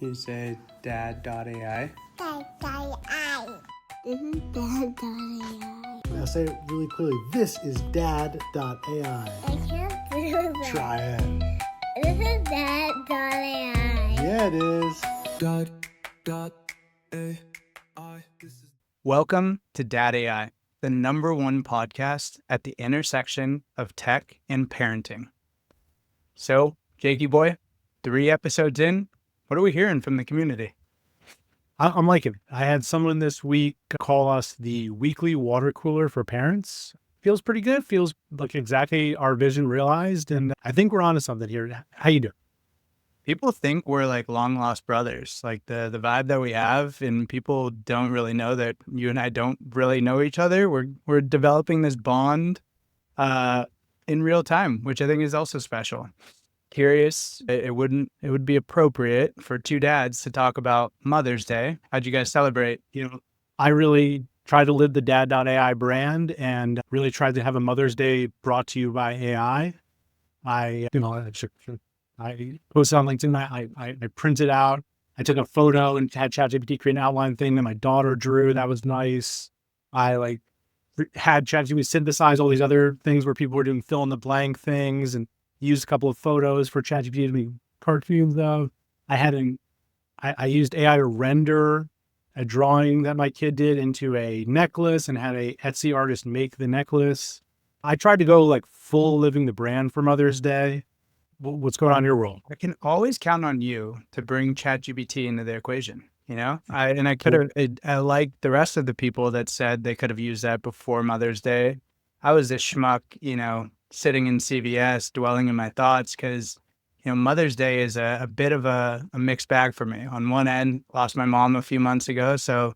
You say Dad.AI. Dad.AI. This is Dad.AI. Now say it really clearly. This is Dad.AI. I can't do that. Try it. This is Dad.AI. Yeah, it is. Dad.AI. Welcome to Dad.AI, the #1 podcast at the intersection of tech and parenting. So, Jakey boy, 3 episodes in, what are we hearing from the community? I'm liking it. I had someone this week call us the weekly water cooler for parents. Feels pretty good. Feels like exactly our vision realized. And I think we're onto something here. How you doing? People think we're like long lost brothers, like the vibe that we have, and people don't really know that you and I don't really know each other. We're developing this bond in real time, which I think is also special. Curious, it would be appropriate for 2 dads to talk about Mother's Day. How'd you guys celebrate? I really tried to live the Dad.AI brand and really tried to have a Mother's Day brought to you by AI. I posted on LinkedIn. I printed out. I took a photo and had ChatGPT create an outline thing that my daughter drew. That was nice. I had ChatGPT synthesize all these other things where people were doing fill in the blank things and used a couple of photos for ChatGPT to make cartoons of. I used AI to render a drawing that my kid did into a necklace and had a Etsy artist make the necklace. I tried to go full living the brand for Mother's Day. What's going on in your world? I can always count on you to bring ChatGPT into the equation. I could have, I like the rest of the people that said they could have used that before Mother's Day. I was a schmuck, sitting in CVS, dwelling in my thoughts because, Mother's Day is a bit of a mixed bag for me. On one end, lost my mom a few months ago, so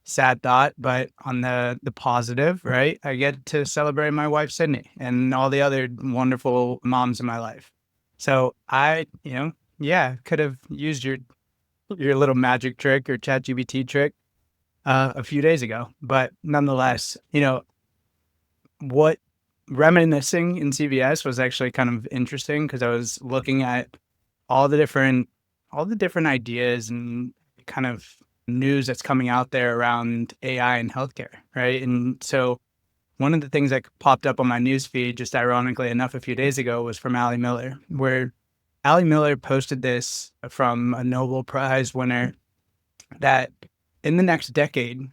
sad thought. But on the positive, right, I get to celebrate my wife, Sydney, and all the other wonderful moms in my life. So I, could have used your little magic trick or ChatGPT trick a few days ago. But nonetheless, what reminiscing in CVS was actually kind of interesting because I was looking at all the different ideas and kind of news that's coming out there around AI and healthcare, right? And so one of the things that popped up on my news feed, just ironically enough, a few days ago was from Allie Miller, where Allie Miller posted this from a Nobel Prize winner that in the next decade,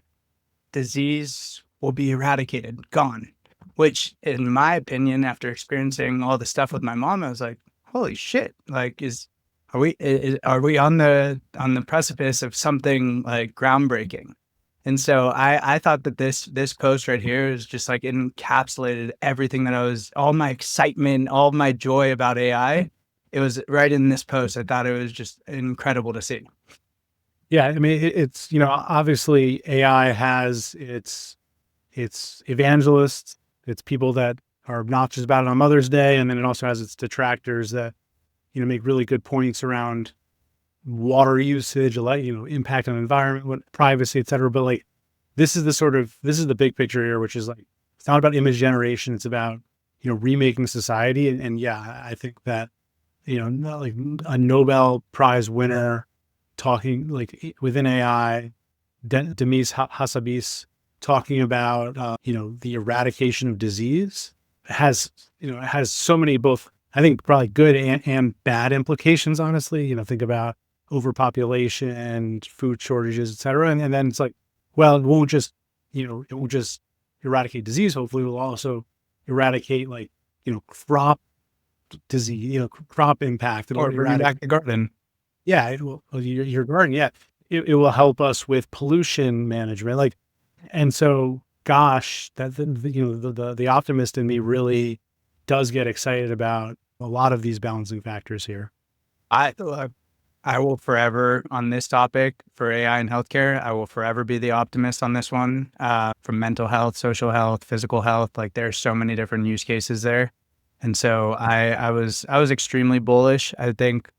disease will be eradicated, gone. Which, in my opinion, after experiencing all the stuff with my mom, I was like, "Holy shit! Are we on the precipice of something groundbreaking?" And so I thought that this post right here is just encapsulated everything that all my excitement, all my joy about AI. It was right in this post. I thought it was just incredible to see. Yeah, I mean, it's obviously AI has its evangelists. It's people that are obnoxious about it on Mother's Day, and then it also has its detractors that make really good points around water usage, impact on the environment, privacy, et cetera. But this is the big picture here, which is it's not about image generation. It's about, remaking society. And yeah, I think that, not a Nobel Prize winner talking within AI, Demis Hassabis talking about, the eradication of disease has so many, both, I think probably good and bad implications, honestly. Think about overpopulation, food shortages, et cetera. And then it's it won't just eradicate disease. Hopefully it will also eradicate crop disease, crop impact. Or bring back the garden. Yeah, it will. Your garden. Yeah. It will help us with pollution management. And so, gosh, that the optimist in me really does get excited about a lot of these balancing factors here. I will forever, on this topic for AI and healthcare, I will forever be the optimist on this one. From mental health, social health, physical health, there's so many different use cases there. And so I was extremely bullish. I think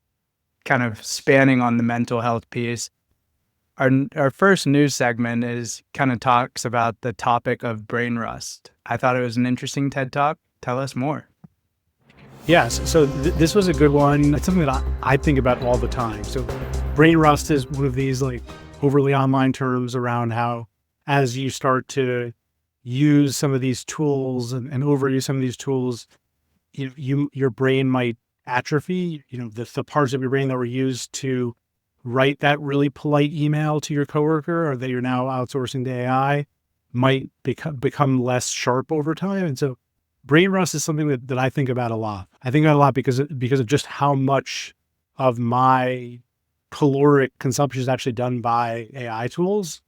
kind of spanning on the mental health piece. Our first news segment kind of talks about the topic of brain rust. I thought it was an interesting TED Talk. Tell us more. Yes. So this was a good one. It's something that I think about all the time. So brain rust is one of these like overly online terms around how as you start to use some of these tools and overuse some of these tools, your brain might atrophy. The parts of your brain that were used to write that really polite email to your coworker or that you're now outsourcing to AI might become less sharp over time. And so brain rust is something that I think about a lot. I think about a lot because of just how much of my caloric consumption is actually done by AI tools.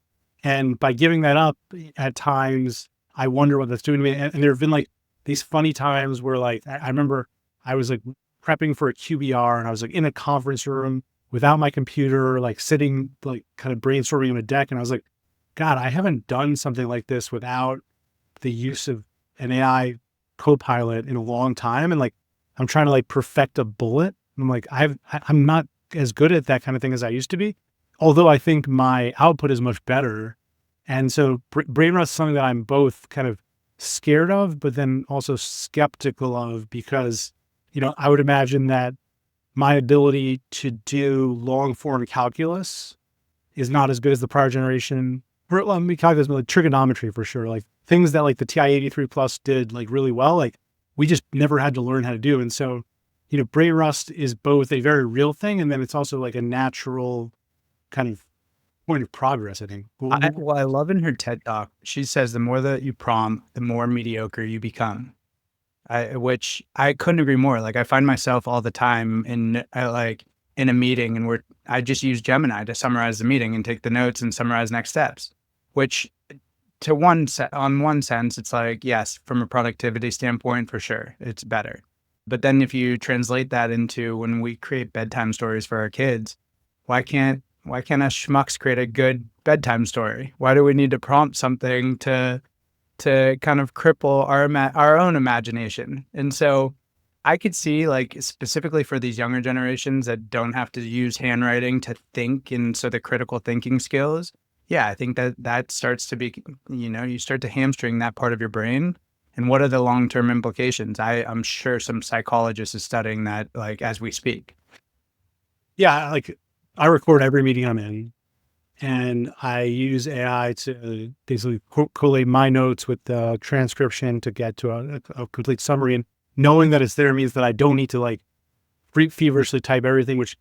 And by giving that up at times, I wonder what that's doing to me. And there have been like these funny times where like, I remember I was like prepping for a QBR and I was like in a conference room without my computer, like sitting, like kind of brainstorming on a deck. And I was like, God, I haven't done something like this without the use of an AI co-pilot in a long time. And like, I'm trying to like perfect a bullet. I'm like, I'm not as good at that kind of thing as I used to be. Although I think my output is much better. And so brain rust is something that I'm both kind of scared of, but then also skeptical of because, I would imagine that my ability to do long form calculus is not as good as the prior generation. Calculus, but like trigonometry for sure. Like things that like the TI-83 Plus did like really well, like we just never had to learn how to do. And so, brain rust is both a very real thing. And then it's also like a natural kind of point of progress, I think. I love in her TED Talk, she says the more that you prompt, the more mediocre you become. Which I couldn't agree more. Like I find myself all the time in a meeting and I just use Gemini to summarize the meeting and take the notes and summarize next steps, which on one sense, it's like, yes, from a productivity standpoint, for sure, it's better. But then if you translate that into when we create bedtime stories for our kids, why can't us schmucks create a good bedtime story? Why do we need to prompt something to kind of cripple our own imagination? And so I could see like specifically for these younger generations that don't have to use handwriting to think. And so the critical thinking skills, yeah, I think that starts to be, you start to hamstring that part of your brain. And what are the long-term implications? I'm sure some psychologist is studying that like as we speak. Yeah. Like I record every meeting I'm in. And I use AI to basically collate my notes with the transcription to get to a complete summary. And knowing that it's there means that I don't need to like feverishly type everything, which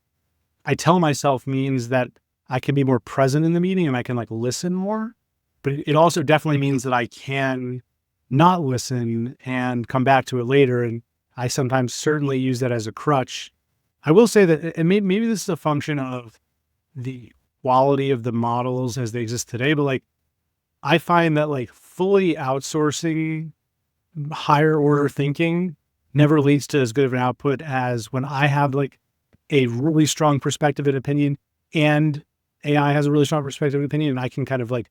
I tell myself means that I can be more present in the meeting and I can like listen more. But it also definitely means that I can not listen and come back to it later. And I sometimes certainly use that as a crutch. I will say that, and maybe this is a function of the quality of the models as they exist today, but like I find that like fully outsourcing higher order thinking never leads to as good of an output as when I have like a really strong perspective and opinion and AI has a really strong perspective and opinion, and I can kind of like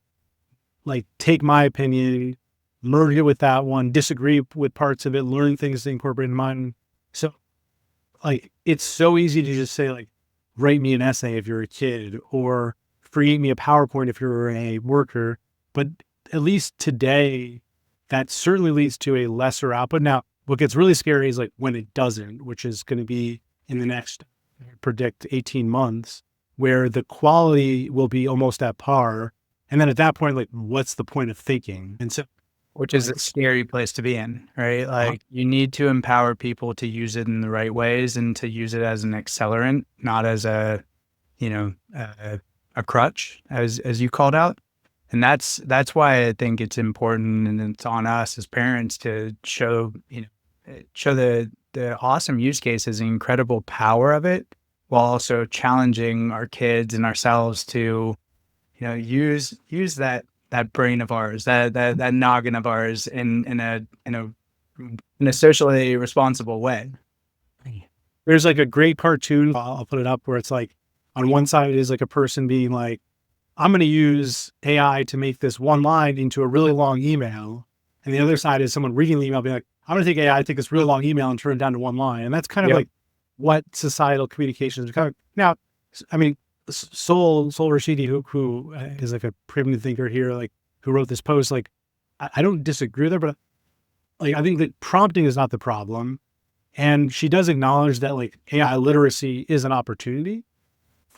take my opinion, merge it with that one, disagree with parts of it, learn things to incorporate in mine. So like it's so easy to just say like, write me an essay if you're a kid, or create me a PowerPoint if you're a worker. But at least today, that certainly leads to a lesser output. Now, what gets really scary is like when it doesn't, which is going to be in the next, predict 18 months, where the quality will be almost at par. And then at that point, like, what's the point of thinking? And so, which is a scary place to be in, right? Like you need to empower people to use it in the right ways and to use it as an accelerant, not as a crutch, as you called out. And that's why I think it's important, and it's on us as parents to show the awesome use cases and incredible power of it, while also challenging our kids and ourselves to, use that brain of ours, that noggin of ours in a socially responsible way. There's like a great cartoon, I'll put it up, where it's like on one side is like a person being like, I'm going to use AI to make this one line into a really long email. And the other side is someone reading the email being like, I'm going to take AI, take this really long email and turn it down to one line. And that's kind of like what societal communications are kind of. Now, I mean, Sol Rashidi, who is like a primitive thinker here, like who wrote this post, like I don't disagree with her, but like I think that prompting is not the problem, and she does acknowledge that like AI literacy is an opportunity.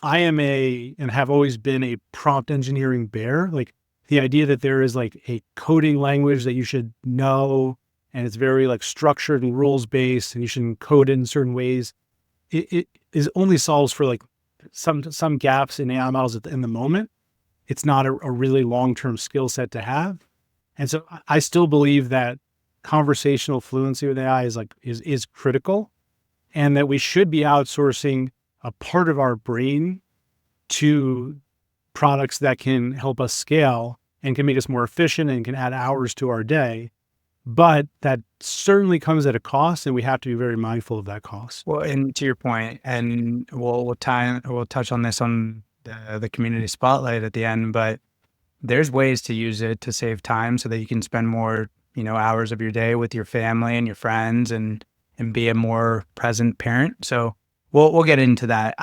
I am and have always been a prompt engineering bear. Like the idea that there is like a coding language that you should know, and it's very like structured and rules based, and you should code it in certain ways. It is only solves for like some gaps in AI models in the moment. It's not a really long-term skill set to have. And so I still believe that conversational fluency with AI is critical, and that we should be outsourcing a part of our brain to products that can help us scale and can make us more efficient and can add hours to our day. But that certainly comes at a cost, and we have to be very mindful of that cost. Well, and to your point, and we'll touch on this on the community spotlight at the end, but there's ways to use it to save time so that you can spend more, hours of your day with your family and your friends and be a more present parent. So we'll get into that.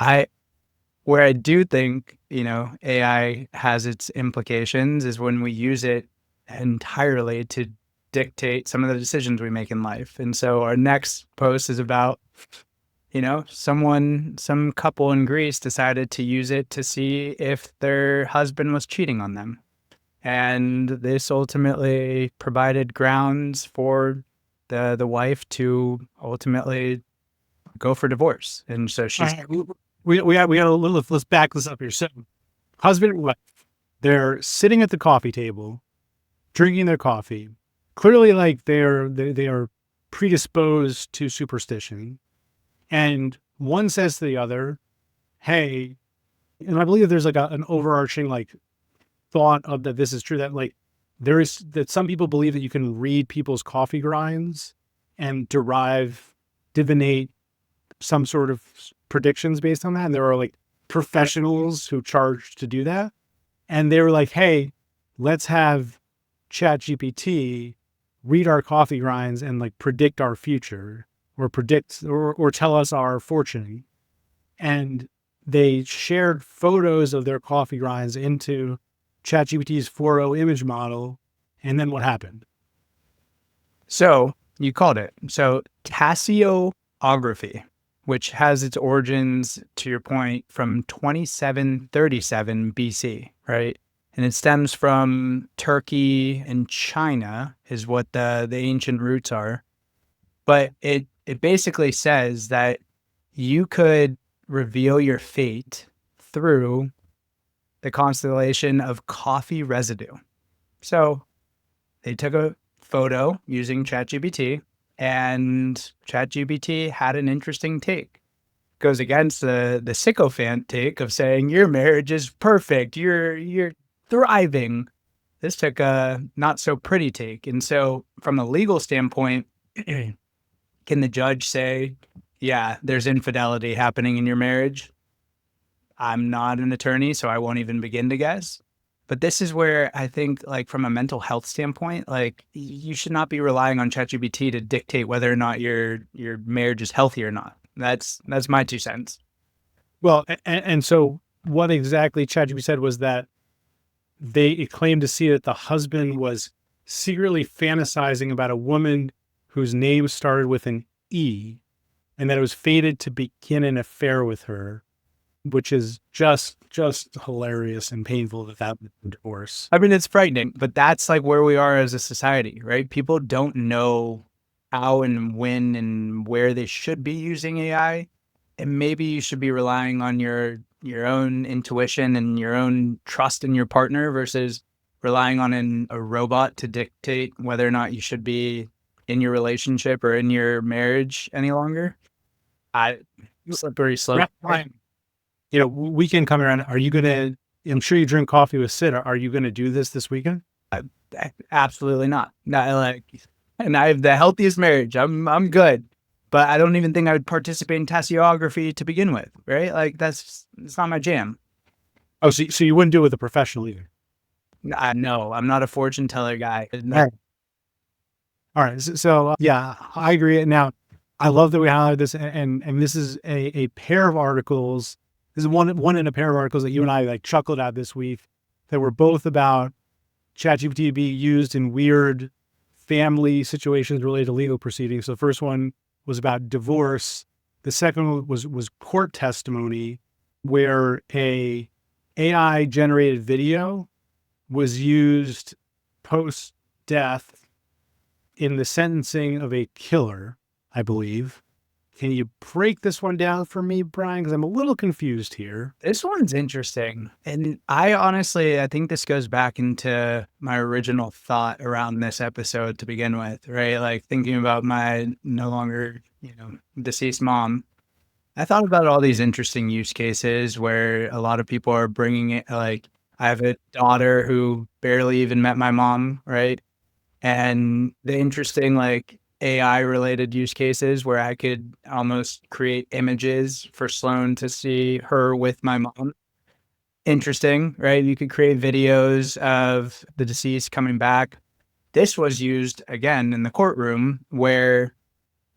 Where I do think, AI has its implications is when we use it entirely to dictate some of the decisions we make in life. And so our next post is about, some couple in Greece decided to use it to see if their husband was cheating on them. And this ultimately provided grounds for the wife to ultimately go for divorce. And so she's... We got a little, let's back this up here. So husband and wife, they're sitting at the coffee table, drinking their coffee. Clearly, like they are predisposed to superstition, and one says to the other, "Hey," and I believe there's like an overarching like thought of that this is true, that like that some people believe that you can read people's coffee grinds and divinate some sort of predictions based on that, and there are like professionals who charge to do that, and they were like, "Hey, let's have ChatGPT read our coffee grinds and like predict our future or tell us our fortune." And they shared photos of their coffee grinds into ChatGPT's 4.0 image model. And then what happened? So you called it. So tasseography, which has its origins, to your point, from 2737 BC, right? And it stems from Turkey and China is what the ancient roots are. But it basically says that you could reveal your fate through the constellation of coffee residue. So they took a photo using ChatGPT, and ChatGPT had an interesting take. Goes against the sycophant take of saying your marriage is perfect, you're thriving. This took a not so pretty take. And so from a legal standpoint, can the judge say, yeah, there's infidelity happening in your marriage? I'm not an attorney, so I won't even begin to guess. But this is where I think, like, from a mental health standpoint, like, you should not be relying on ChatGPT to dictate whether or not your marriage is healthy or not. That's my 2 cents. Well, and so what exactly ChatGPT said was that they claimed to see that the husband was secretly fantasizing about a woman whose name started with an E, and that it was fated to begin an affair with her, which is just hilarious and painful that divorce. I mean, it's frightening, but that's like where we are as a society, right? People don't know how and when and where they should be using AI. And maybe you should be relying on your own intuition and your own trust in your partner versus relying on a robot to dictate whether or not you should be in your relationship or in your marriage any longer. Slippery slope. Right. Weekend coming around. Are you going to, I'm sure you drink coffee with Sid. Are you going to do this weekend? Absolutely not. And I have the healthiest marriage. I'm good. But I don't even think I would participate in tasseography to begin with, right? Like, it's not my jam. Oh, so you wouldn't do it with a professional either? No, I'm not a fortune teller guy. No. All right. So yeah, I agree. Now, I love that we highlighted this, and this is a pair of articles. This is one in a pair of articles that you and I like chuckled at this week that were both about ChatGPT being used in weird family situations related to legal proceedings. So the first one was about divorce. The second one was court testimony. where a AI generated video was used post death in the sentencing of a killer, I believe. Can you break this one down for me, Brian? Because I'm a little confused here. This one's interesting. And I think this goes back into my original thought around this episode to begin with, right? Like thinking about my no longer, deceased mom. I thought about all these interesting use cases where a lot of people are bringing it. Like, I have a daughter who barely even met my mom, right? And the interesting, like, AI related use cases where I could almost create images for Sloan to see her with my mom. Interesting, right? You could create videos of the deceased coming back. This was used again in the courtroom where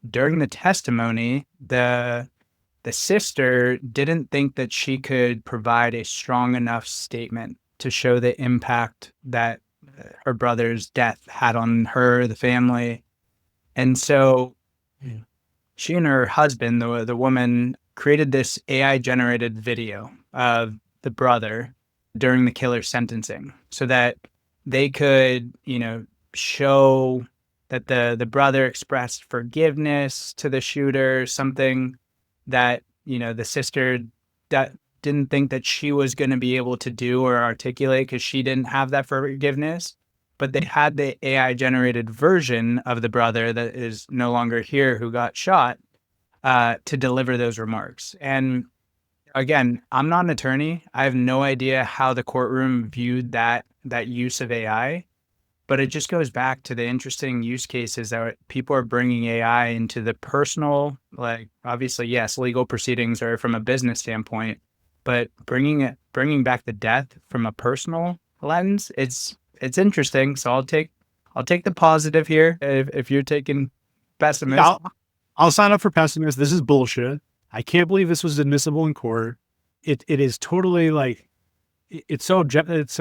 during the testimony, the sister didn't think that she could provide a strong enough statement to show the impact that her brother's death had on her, the family. And so she and her husband, the woman, created this AI generated video of the brother during the killer's sentencing so that they could, show that the brother expressed forgiveness to the shooter, something that, the sister that didn't think that she was going to be able to do or articulate because she didn't have that forgiveness. But they had the AI generated version of the brother that is no longer here who got shot to deliver those remarks. And again, I'm not an attorney. I have no idea how the courtroom viewed that use of AI. But it just goes back to the interesting use cases that people are bringing AI into the personal, like obviously, yes, legal proceedings are from a business standpoint, but bringing back the death from a personal lens, it's interesting. So I'll take the positive here if you're taking pessimist. Yeah, I'll sign up for pessimist. This is bullshit. I can't believe this was admissible in court. It is totally like it's so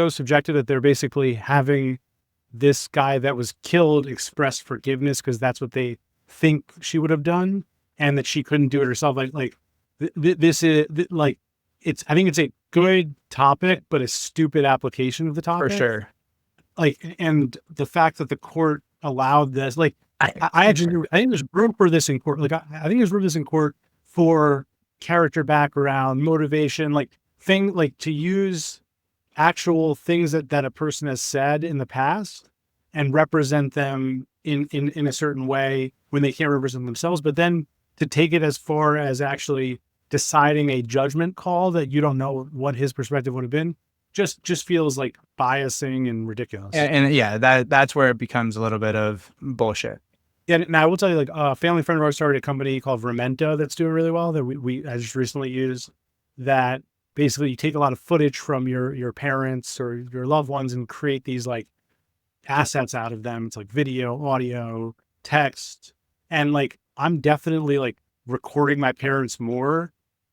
subjective that they're basically having this guy that was killed express forgiveness because that's what they think she would have done, and that she couldn't do it herself. This is like it's. I think it's a good topic, but a stupid application of the topic For sure. Like, and the fact that the court allowed this, like, I think there's room for this in court. Like, I think there's room for this in court for character background, motivation, like to use actual things that a person has said in the past and represent them in a certain way when they can't represent themselves, but then to take it as far as actually deciding a judgment call that you don't know what his perspective would have been just feels like biasing and ridiculous. And yeah, that's where it becomes a little bit of bullshit. Yeah, now I will tell you, like a family friend of ours started a company called Remento that's doing really well that I just recently used, that basically you take a lot of footage from your parents or your loved ones and create these like assets out of them. It's like video, audio, text. And like, I'm definitely like recording my parents more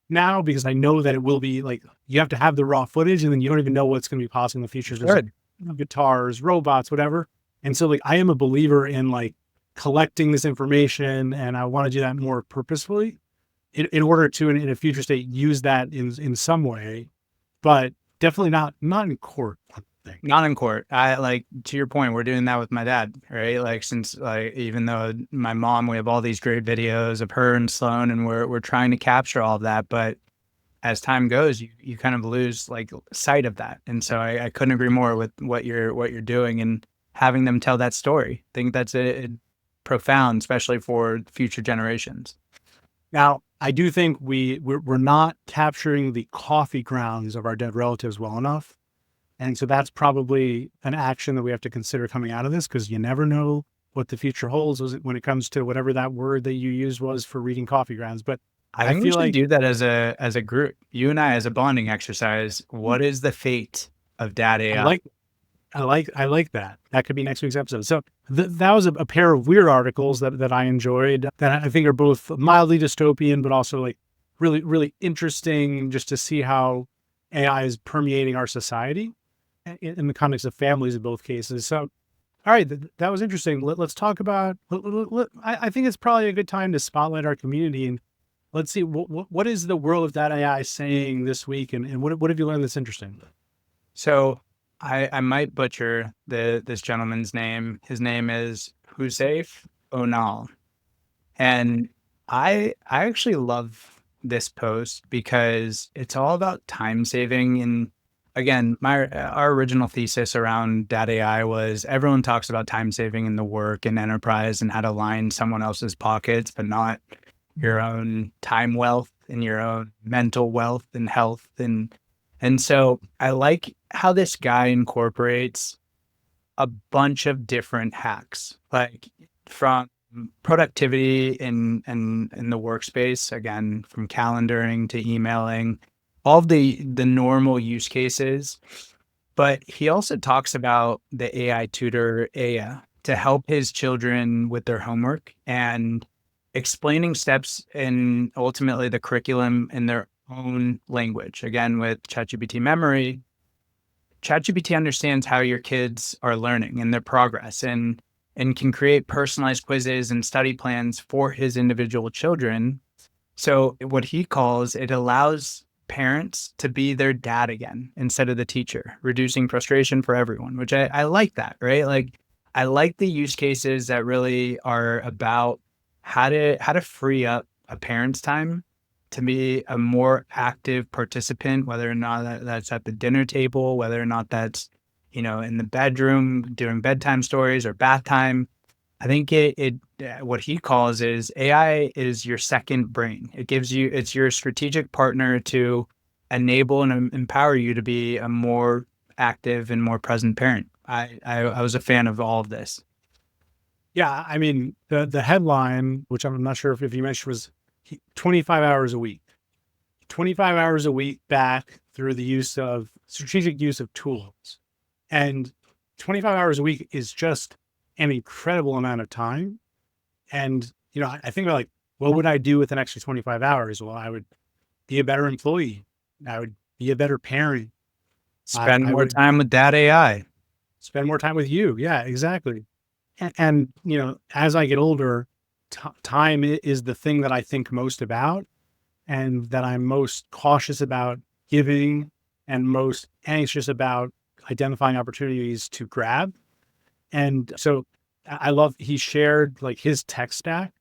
now because I know that it will be like, you have to have the raw footage and then you don't even know what's going to be possible in the future. There's like, guitars, robots, whatever. And so like, I am a believer in like collecting this information, and I want to do that more purposefully in order to, in a future state, use that in some way, but definitely not in court. Not in court. I like, to your point, we're doing that with my dad, right? Like, since like, even though my mom, we have all these great videos of her and Sloan, and we're trying to capture all of that, but as time goes, you kind of lose like sight of that. And so I couldn't agree more with what you're doing and having them tell that story. I think that's profound, especially for future generations. Now, I do think we're not capturing the coffee grounds of our dead relatives well enough. And so that's probably an action that we have to consider coming out of this, because you never know what the future holds when it comes to whatever that word that you used was for reading coffee grounds. But I think we should do that as a group, you and I, as a bonding exercise. What is the fate of Dad.AI? I like that. That could be next week's episode. So that was a pair of weird articles that I enjoyed, that I think are both mildly dystopian, but also like really, really interesting just to see how AI is permeating our society in the context of families in both cases. So, all right, that was interesting. Let's talk about, I think it's probably a good time to spotlight our community. And let's see, what is the world of that AI saying this week? And what have you learned that's interesting? So I might butcher this gentleman's name. His name is Husseif Onal. And I actually love this post because it's all about time saving. And again, our original thesis around Dad.AI was everyone talks about time saving in the work and enterprise and how to line someone else's pockets, but not your own time wealth and your own mental wealth and health. And so I like how this guy incorporates a bunch of different hacks, like from productivity in the workspace, again, from calendaring to emailing, all of the normal use cases. But he also talks about the AI tutor Aya to help his children with their homework and explaining steps and ultimately the curriculum in their own language. Again, with ChatGPT memory, ChatGPT understands how your kids are learning and their progress and can create personalized quizzes and study plans for his individual children. So what he calls it allows parents to be their dad again instead of the teacher, reducing frustration for everyone, which I like that, right? Like I like the use cases that really are about how to free up a parent's time to be a more active participant, whether or not that's at the dinner table, whether or not that's, in the bedroom doing bedtime stories or bath time. I think what he calls is AI is your second brain. It's your strategic partner to enable and empower you to be a more active and more present parent. I was a fan of all of this. Yeah, I mean, the headline, which I'm not sure if you mentioned, was 25 hours a week. 25 hours a week back through the strategic use of tools. And 25 hours a week is just an incredible amount of time. And, I think about like, what would I do with an extra 25 hours? Well, I would be a better employee. I would be a better parent. Spend I more would time with Dad AI. spend more time with you. Yeah, exactly. And as I get older, time is the thing that I think most about and that I'm most cautious about giving and most anxious about identifying opportunities to grab. And so I love, he shared like his tech stack,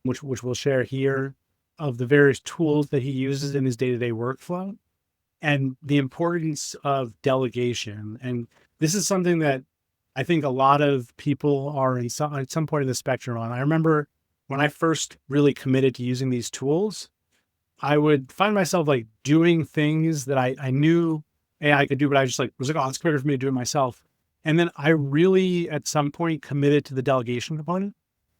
which we'll share here, of the various tools that he uses in his day-to-day workflow and the importance of delegation. And this is something that I think a lot of people are at some point in the spectrum on. I remember when I first really committed to using these tools, I would find myself like doing things that I knew AI could do, but I just was like, oh, it's quicker for me to do it myself. And then I really, at some point, committed to the delegation component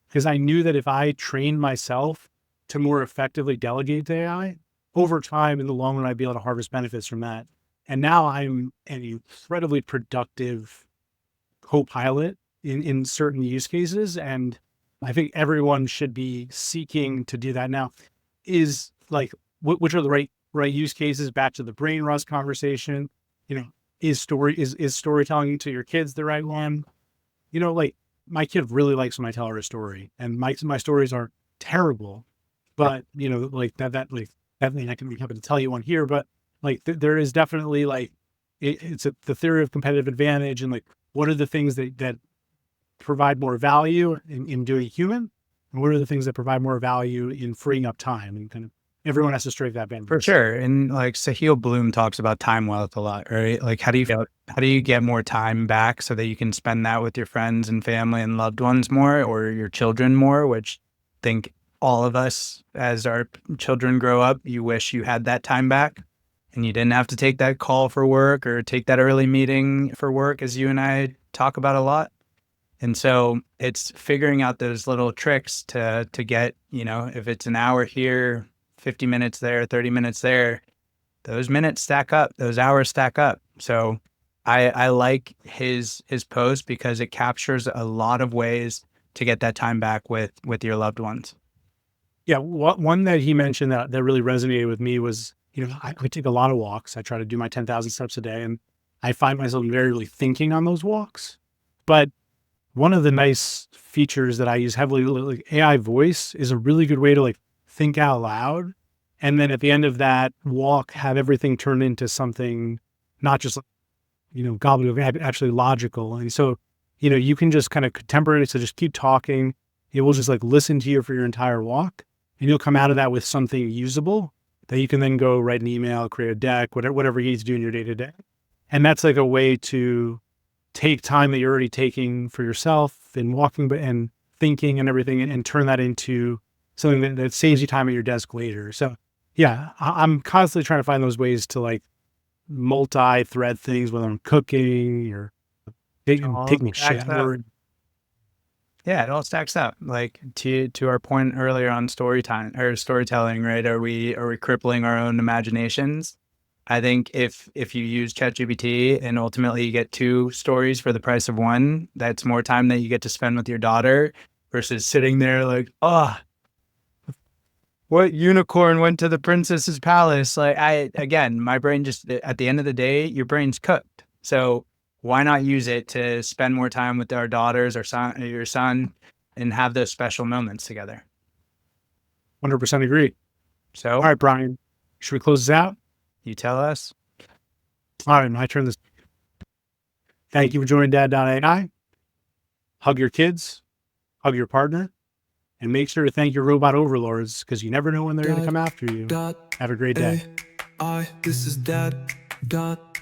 because I knew that if I trained myself to more effectively delegate to AI, over time, in the long run, I'd be able to harvest benefits from that. And now I'm an incredibly productive co-pilot in certain use cases. And I think everyone should be seeking to do that. Now, is like, which are the right use cases? Back to the brain rust conversation, is storytelling to your kids the right one? Like my kid really likes when I tell her a story, and my stories are terrible, but like that I can be happy to tell you one here, but like there is definitely like it's the theory of competitive advantage, and like what are the things that provide more value in doing human, and what are the things that provide more value in freeing up time, and kind of everyone has to strike that balance. For sure. And like Sahil Bloom talks about time wealth a lot, right? Like how do you get more time back so that you can spend that with your friends and family and loved ones more, or your children more, which I think all of us as our children grow up, you wish you had that time back and you didn't have to take that call for work or take that early meeting for work, as you and I talk about a lot. And so it's figuring out those little tricks to get, if it's an hour here, 50 minutes there, 30 minutes there, those minutes stack up, those hours stack up. So I like his post because it captures a lot of ways to get that time back with your loved ones. Yeah. One that he mentioned that really resonated with me was, I take a lot of walks. I try to do my 10,000 steps a day, and I find myself invariably thinking on those walks. But one of the nice features that I use heavily, like AI voice, is a really good way to like think out loud. And then at the end of that walk, have everything turn into something not just, gobbledygook, actually logical. And so, you can just kind of temper it. So just keep talking. It will just like listen to you for your entire walk. And you'll come out of that with something usable that you can then go write an email, create a deck, whatever you need to do in your day to day. And that's like a way to take time that you're already taking for yourself and walking and thinking and everything and turn that into something that saves you time at your desk later. So yeah, I'm constantly trying to find those ways to like multi-thread things, whether I'm cooking or taking a shower. Yeah, it all stacks up. Like to our point earlier on storytelling, right? Are we crippling our own imaginations? I think if you use ChatGPT and ultimately you get 2 stories for the price of 1, that's more time that you get to spend with your daughter versus sitting there like, oh, what unicorn went to the princess's palace? Like my brain just, at the end of the day, your brain's cooked. So why not use it to spend more time with our daughters or your son and have those special moments together? 100% agree. So, all right, Brian, should we close this out? You tell us. All right, my turn. Thank you for joining Dad.AI. Hug your kids, hug your partner, and make sure to thank your robot overlords because you never know when they're going to come after you. Have a great day. This is Dad.AI.